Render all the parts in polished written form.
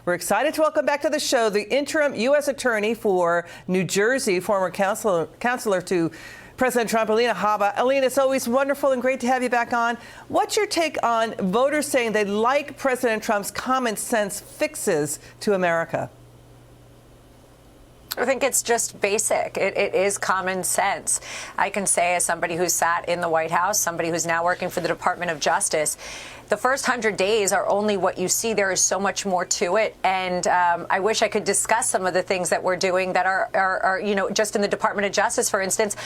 We're excited to welcome back to the show the interim U.S. attorney for New Jersey, former counselor to President Trump, Alina Habba. Alina, it's always wonderful and great to have you back on. What's your take on voters saying they like President Trump's common sense fixes to America? I think it's just basic. It is common sense. I can say, as somebody who's sat in the White House, somebody who's now working for the Department of Justice, the first 100 days are only what you see. There is so much more to it. And I wish I could discuss some of the things that we're doing that are just in the Department of Justice, for instance,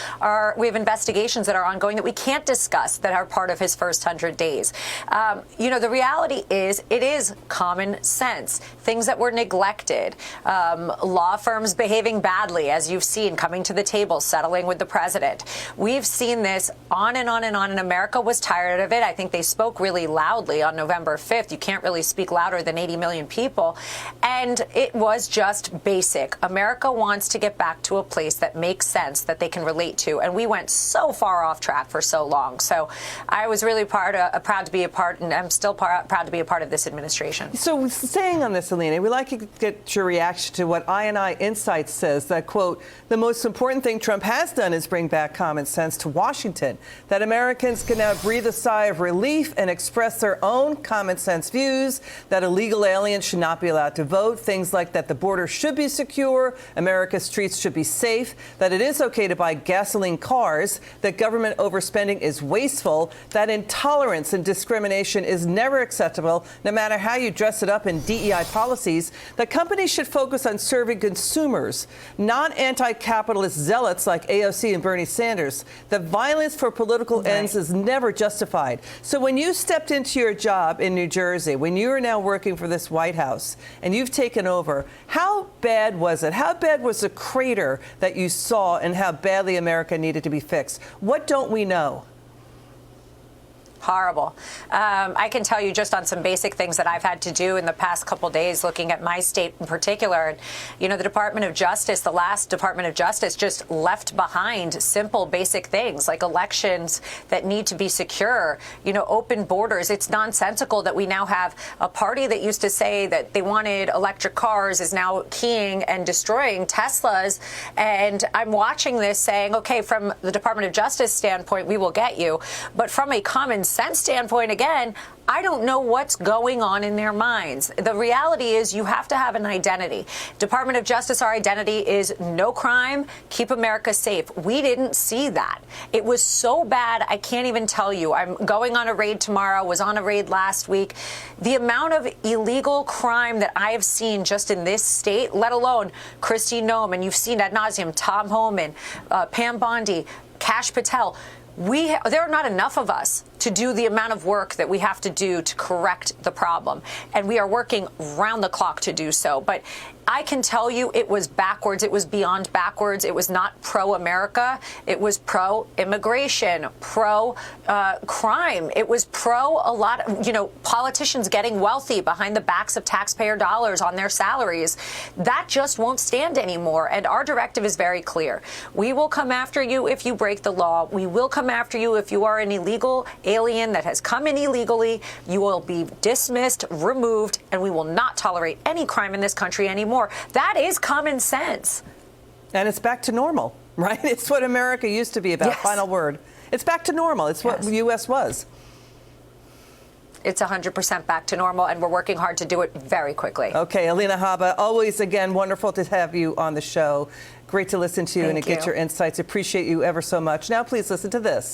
we have investigations that are ongoing that we can't discuss that are part of his first 100 days. The reality is it is common sense. Things that were neglected, law firms behaving badly, as you've seen, coming to the table, settling with the president. We've seen this on and on and on, and America was tired of it. I think they spoke really loudly on November 5th. You can't really speak louder than 80 million people. And it was just basic. America wants to get back to a place that makes sense, that they can relate to. And we went so far off track for so long. So I was really proud to be a part, and I'm still proud to be a part of this administration. So staying on this, Alina, we'd like to get your reaction to what I&I Insights says, that, quote, the most important thing Trump has done is bring back common sense to Washington, that Americans can now breathe a sigh of relief and express their own common sense views, that illegal aliens should not be allowed to vote, things like that the border should be secure, America's streets should be safe, that it is okay to buy gasoline cars, that government overspending is wasteful, that intolerance and discrimination is never acceptable, no matter how you dress it up in DEI policies, that companies should focus on serving consumers, not anti-capitalist zealots like AOC and Bernie Sanders, that violence for political ends is never justified. So when you stepped into your job in New Jersey, when you are now working for this White House and you've taken over, how bad was it? How bad was the crater that you saw, and how badly America needed to be fixed? What don't we know? Horrible. I can tell you just on some basic things that I've had to do in the past couple days, looking at my state in particular. And, the Department of Justice, the last Department of Justice, just left behind simple, basic things like elections that need to be secure, open borders. It's nonsensical that we now have a party that used to say that they wanted electric cars is now keying and destroying Teslas. And I'm watching this saying, OK, from the Department of Justice standpoint, we will get you. But from a common sense standpoint, again, I don't know what's going on in their minds. The reality is you have to have an identity. Department of Justice, our identity is no crime, keep America safe. We didn't see that. It was so bad, I can't even tell you. I'm going on a raid tomorrow, was on a raid last week. The amount of illegal crime that I have seen just in this state, let alone Kristi Noem, and you've seen ad nauseum, Tom Homan, Pam Bondi, Kash Patel. There are not enough of us to do the amount of work that we have to do to correct the problem. And we are working round the clock to do so. But I can tell you it was backwards. It was beyond backwards. It was not pro-America. It was pro-immigration, pro-crime. It was pro a lot of, politicians getting wealthy behind the backs of taxpayer dollars on their salaries. That just won't stand anymore. And our directive is very clear. We will come after you if you break the law. We will come after you if you are an illegal alien that has come in illegally. You will be dismissed, removed, and we will not tolerate any crime in this country anymore. That is common sense. And it's back to normal, right? It's what America used to be about. Yes. Final word. It's back to normal. It's what the U.S. was. It's 100% back to normal, and we're working hard to do it very quickly. Okay, Alina Habba, always, again, wonderful to have you on the show. Great to listen to you and to get your insights. Appreciate you ever so much. Now, please listen to this.